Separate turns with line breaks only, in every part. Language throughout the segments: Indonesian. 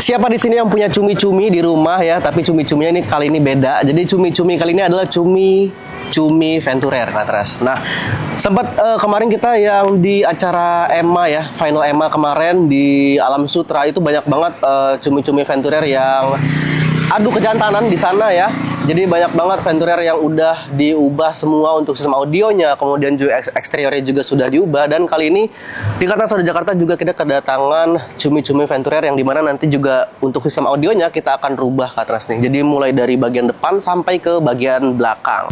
Siapa di sini yang punya cumi-cumi di rumah ya? Tapi cumi-cuminya ini kali ini beda. Jadi cumi-cumi kali ini adalah cumi Venturer, Katras. Nah, sempat kemarin kita yang di acara EMA ya, final EMA kemarin di Alam Sutra itu banyak banget cumi-cumi Venturer yang adu kejantanan di sana ya. Jadi banyak banget Venturer yang udah diubah semua untuk sistem audionya, kemudian juga eksteriornya juga sudah diubah. Dan kali ini di Kartans Audio Jakarta juga kita kedatangan cumi-cumi Venturer yang dimana nanti juga untuk sistem audionya kita akan rubah Katras nih. Jadi mulai dari bagian depan sampai ke bagian belakang.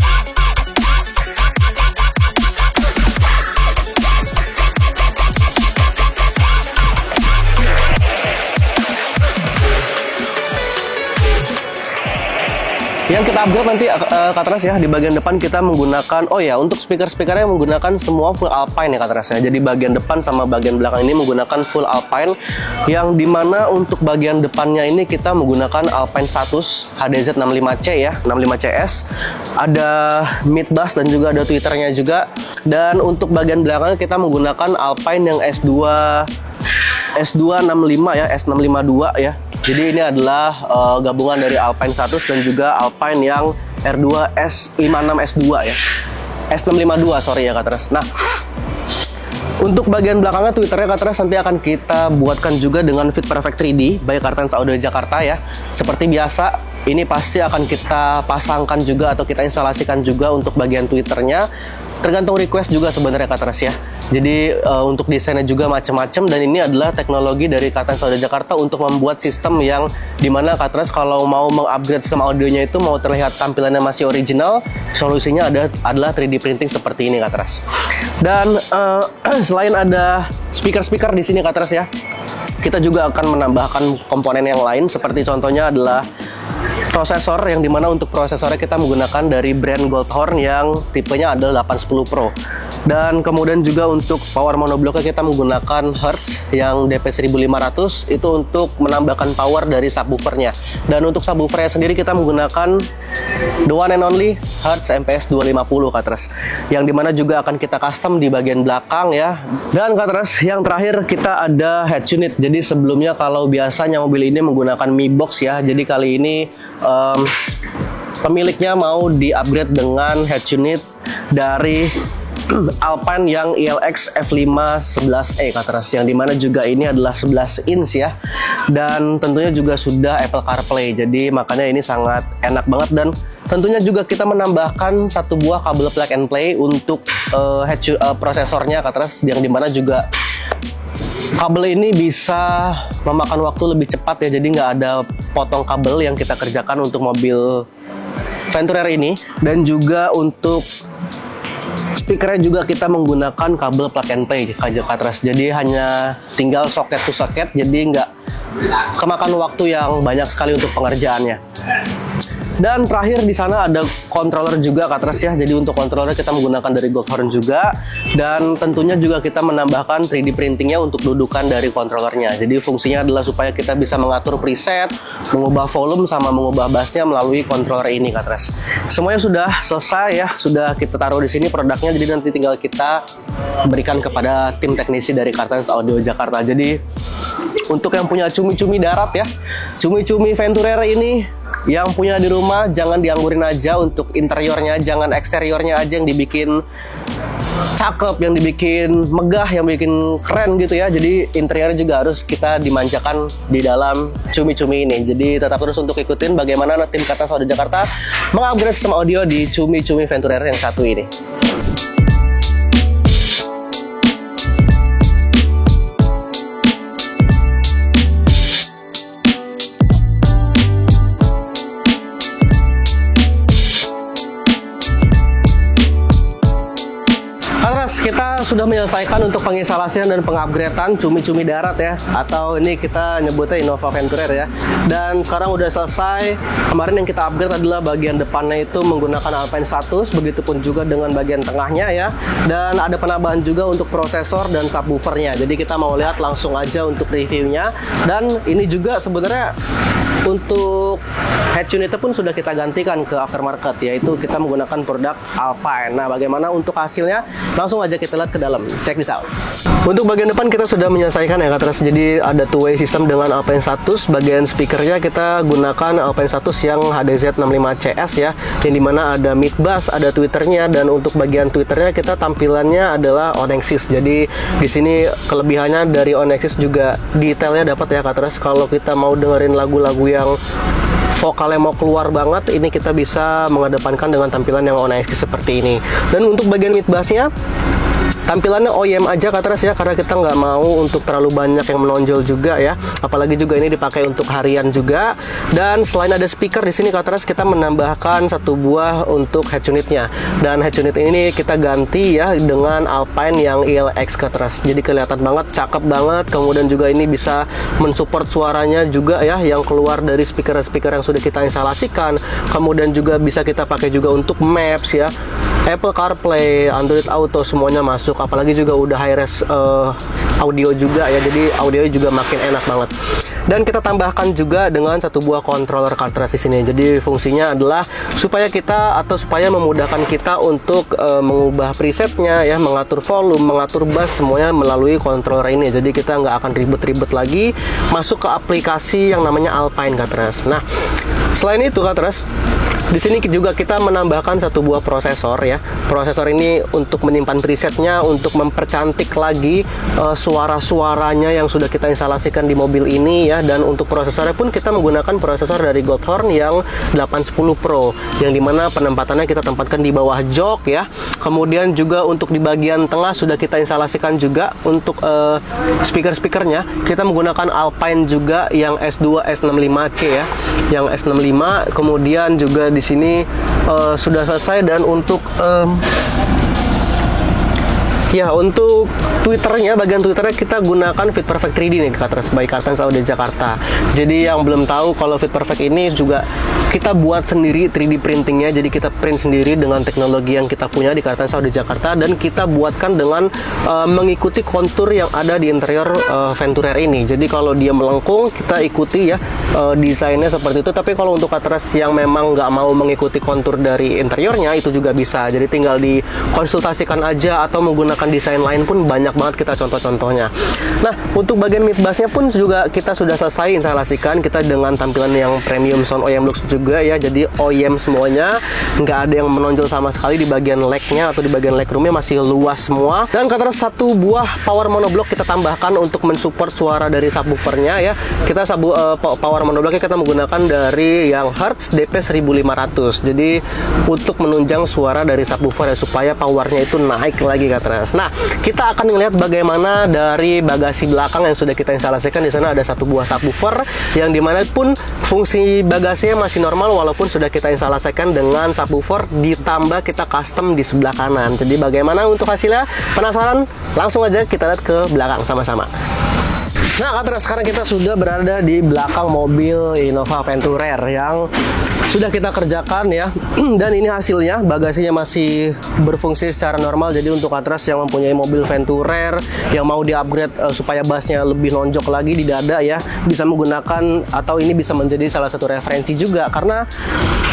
Yang kita upgrade nanti Katras ya, di bagian depan kita menggunakan, oh ya, untuk speaker-speakernya menggunakan semua full Alpine ya Katras ya. Jadi bagian depan sama bagian belakang ini menggunakan full Alpine, yang dimana untuk bagian depannya ini kita menggunakan Alpine Status HDZ 65C ya, 65CS. Ada mid bass dan juga ada tweeternya juga. Dan untuk bagian belakangnya kita menggunakan Alpine yang S265 ya, S652 ya. Jadi ini adalah gabungan dari Alpine Status dan juga Alpine yang R2 S56S2 ya. S652 sorry ya Katras. Nah, untuk bagian belakangnya Twitternya Katras nanti akan kita buatkan juga dengan Fit Perfect 3D by Kartans Audio Jakarta ya. Seperti biasa, ini pasti akan kita pasangkan juga atau kita instalasikan juga untuk bagian Twitternya. Tergantung request juga sebenarnya Katras ya. Jadi untuk desainnya juga macam-macam, dan ini adalah teknologi dari Kartans Audio Jakarta untuk membuat sistem yang dimana Katras kalau mau mengupgrade sistem audionya itu mau terlihat tampilannya masih original, solusinya adalah 3D printing seperti ini Katras. Dan selain ada speaker-speaker di sini Katras ya, kita juga akan menambahkan komponen yang lain, seperti contohnya adalah prosesor, yang dimana untuk prosesornya kita menggunakan dari brand Goldhorn yang tipenya adalah 810 Pro. Dan kemudian juga untuk power monoblocknya kita menggunakan Hertz yang DP1500, itu untuk menambahkan power dari subwoofernya. Dan untuk subwoofernya sendiri kita menggunakan the one and only Hertz MPS 250 Katras, yang dimana juga akan kita custom di bagian belakang ya. Dan Katras, yang terakhir kita ada head unit. Jadi sebelumnya kalau biasanya mobil ini menggunakan Mi Box ya, jadi kali ini pemiliknya mau di-upgrade dengan head unit dari Alpine yang ILX F5 11E Katras, yang dimana juga ini adalah 11 inch ya, dan tentunya juga sudah Apple CarPlay, jadi makanya ini sangat enak banget. Dan tentunya juga kita menambahkan satu buah kabel plug and play untuk prosesornya Katras, yang dimana juga kabel ini bisa memakan waktu lebih cepat ya, jadi nggak ada potong kabel yang kita kerjakan untuk mobil Venturer ini. Dan juga untuk speakernya juga kita menggunakan kabel plug and play Katras, jadi hanya tinggal soket to soket, jadi nggak kemakan waktu yang banyak sekali untuk pengerjaannya. Dan terakhir di sana ada controller juga Katras ya. Jadi untuk controller kita menggunakan dari Goldhorn juga, dan tentunya juga kita menambahkan 3D printingnya untuk dudukan dari controllernya. Jadi fungsinya adalah supaya kita bisa mengatur preset, mengubah volume sama mengubah bassnya melalui controller ini Katras. Semuanya sudah selesai ya, sudah kita taruh di sini produknya. Jadi nanti tinggal kita berikan kepada tim teknisi dari Kartans Audio Jakarta. Jadi untuk yang punya cumi-cumi darat ya, cumi-cumi Venturer ini yang punya di rumah, jangan dianggurin aja untuk interiornya, jangan eksteriornya aja yang dibikin cakep, yang dibikin megah, yang bikin keren gitu ya. Jadi interiornya juga harus kita dimanjakan di dalam cumi-cumi ini. Jadi tetap terus untuk ikutin bagaimana tim Kartans Audio Jakarta mengupgrade sistem audio di cumi-cumi Venturer yang satu ini. Kita sudah menyelesaikan untuk penginstalasian dan pengupgradean cumi-cumi darat ya, atau ini kita nyebutnya Innova Venturer ya. Dan sekarang udah selesai. Kemarin yang kita upgrade adalah bagian depannya itu menggunakan Alpine Status, begitupun juga dengan bagian tengahnya ya. Dan ada penambahan juga untuk prosesor dan subwoofernya. Jadi kita mau lihat langsung aja untuk reviewnya. Dan ini juga sebenarnya untuk head unitnya pun sudah kita gantikan ke aftermarket, yaitu kita menggunakan produk Alpine. Nah, bagaimana untuk hasilnya? Langsung aja kita lihat ke dalam. Check this out. Untuk bagian depan kita sudah menyelesaikan ya Katras. Jadi ada two-way system dengan Alpine Status. Bagian speakernya kita gunakan Alpine Status yang HDZ65CS ya, yang dimana ada mid bass, ada tweeternya, dan untuk bagian tweeternya kita tampilannya adalah on-axis. Jadi di sini kelebihannya dari on-axis juga detailnya dapat ya Katras. Kalau kita mau dengerin lagu-lagu yang vokalnya mau keluar banget, ini kita bisa mengedepankan dengan tampilan yang on-axis seperti ini. Dan untuk bagian mid bassnya tampilannya OEM aja Katras ya, karena kita nggak mau untuk terlalu banyak yang menonjol juga ya. Apalagi juga ini dipakai untuk harian juga. Dan selain ada speaker di sini Katras, kita menambahkan satu buah untuk head unitnya. Dan head unit ini kita ganti ya dengan Alpine yang ILX Katras. Jadi kelihatan banget, cakep banget. Kemudian juga ini bisa mensupport suaranya juga ya, yang keluar dari speaker-speaker yang sudah kita instalasikan. Kemudian juga bisa kita pakai juga untuk Maps ya, Apple CarPlay, Android Auto, semuanya masuk. Apalagi juga udah high res audio juga ya, jadi audio juga makin enak banget. Dan kita tambahkan juga dengan satu buah controller cartridge di sini. Jadi fungsinya adalah supaya memudahkan kita untuk mengubah presetnya ya, mengatur volume, mengatur bass, semuanya melalui controller ini. Jadi kita nggak akan ribet-ribet lagi masuk ke aplikasi yang namanya Alpine Katras. Nah, selain itu Katras, di sini juga kita menambahkan satu buah prosesor ya. Prosesor ini untuk menyimpan presetnya, untuk mempercantik lagi suara-suaranya yang sudah kita instalasikan di mobil ini ya. Dan untuk prosesornya pun kita menggunakan prosesor dari Goldhorn yang 810 Pro, yang dimana penempatannya kita tempatkan di bawah jok ya. Kemudian juga untuk di bagian tengah sudah kita instalasikan juga untuk speaker-speakernya. Kita menggunakan Alpine juga yang S2 S65C ya, yang S65. Kemudian juga di sini sudah selesai. Dan untuk untuk Twitternya, bagian Twitternya kita gunakan Fit Perfect 3D nih Katras, by Kartens Audio Jakarta. Jadi yang belum tahu, kalau Fit Perfect ini juga kita buat sendiri 3D printingnya. Jadi kita print sendiri dengan teknologi yang kita punya di Kartens Audio Jakarta, dan kita buatkan dengan mengikuti kontur yang ada di interior Venturair ini. Jadi kalau dia melengkung, kita ikuti ya desainnya seperti itu. Tapi kalau untuk Katras yang memang nggak mau mengikuti kontur dari interiornya, itu juga bisa. Jadi tinggal dikonsultasikan aja, atau menggunakan desain lain pun banyak banget kita contoh-contohnya. Nah, untuk bagian mid bassnya pun juga kita sudah selesai instalasikan. Kita dengan tampilan yang premium sound OEM Lux juga ya. Jadi OEM semuanya, nggak ada yang menonjol sama sekali di bagian leg-nya atau di bagian leg room-nya, masih luas semua. Dan karena satu buah power monoblock kita tambahkan untuk mensupport suara dari subwoofernya ya. Kita power monoblocknya kita menggunakan dari yang Hertz DP 1500. Jadi untuk menunjang suara dari subwoofer ya, supaya powernya itu naik lagi Katras. Nah, kita akan melihat bagaimana dari bagasi belakang yang sudah kita instalasikan. Di sana ada satu buah subwoofer yang dimanapun fungsi bagasinya masih normal, walaupun sudah kita instalasikan dengan subwoofer ditambah kita custom di sebelah kanan. Jadi bagaimana untuk hasilnya? Penasaran? Langsung aja kita lihat ke belakang sama-sama. Nah Katras, sekarang kita sudah berada di belakang mobil Innova Venturair yang sudah kita kerjakan ya. Dan ini hasilnya, bagasinya masih berfungsi secara normal. Jadi untuk Katras yang mempunyai mobil Venturair yang mau di-upgrade supaya bassnya lebih nonjok lagi di dada ya, bisa menggunakan, atau ini bisa menjadi salah satu referensi juga, karena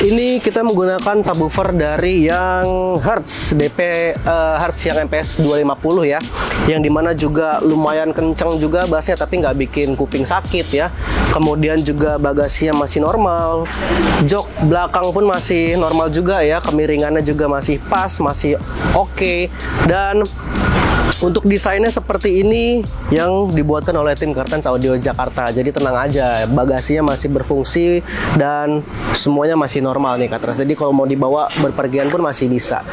ini kita menggunakan subwoofer dari yang Hertz DP Hertz yang MPS 250 ya, yang dimana juga lumayan kenceng juga bassnya, tapi nggak bikin kuping sakit ya. Kemudian juga bagasinya masih normal, jok belakang pun masih normal juga ya, kemiringannya juga masih pas, masih oke. Dan untuk desainnya seperti ini yang dibuatkan oleh tim Kartens Audio Jakarta. Jadi tenang aja, bagasinya masih berfungsi dan semuanya masih normal nih Katras. Jadi kalau mau dibawa berpergian pun masih bisa.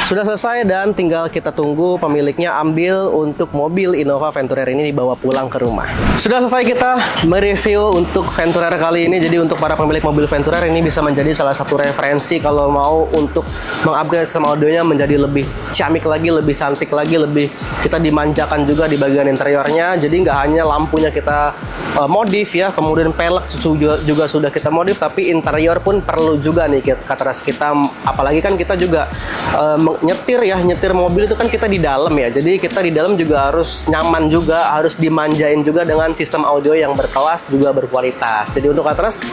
Sudah selesai dan tinggal kita tunggu pemiliknya ambil untuk mobil Innova Venturair ini dibawa pulang ke rumah. Sudah selesai kita mereview untuk Venturair kali ini. Jadi untuk para pemilik mobil Venturair ini bisa menjadi salah satu referensi kalau mau untuk mengupgrade sistem audionya menjadi lebih ciamik lagi, lebih cantik lagi, lebih kita dimanjakan juga di bagian interiornya. Jadi nggak hanya lampunya kita modif ya, kemudian pelek juga sudah kita modif, tapi interior pun perlu juga nih Katras kita, apalagi kan kita juga nyetir mobil itu kan kita di dalam ya, jadi kita di dalam juga harus nyaman juga, harus dimanjain juga dengan sistem audio yang berkelas juga berkualitas. Jadi untuk Katras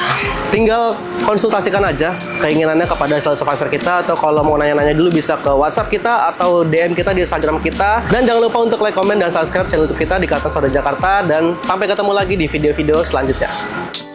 tinggal konsultasikan aja keinginannya kepada sales advisor kita, atau kalau mau nanya-nanya dulu bisa ke WhatsApp kita atau DM kita di Instagram kita. Dan jangan lupa untuk like, komen, dan subscribe channel YouTube kita di Katras Auto Jakarta. Dan sampai ketemu lagi di video-video selanjutnya.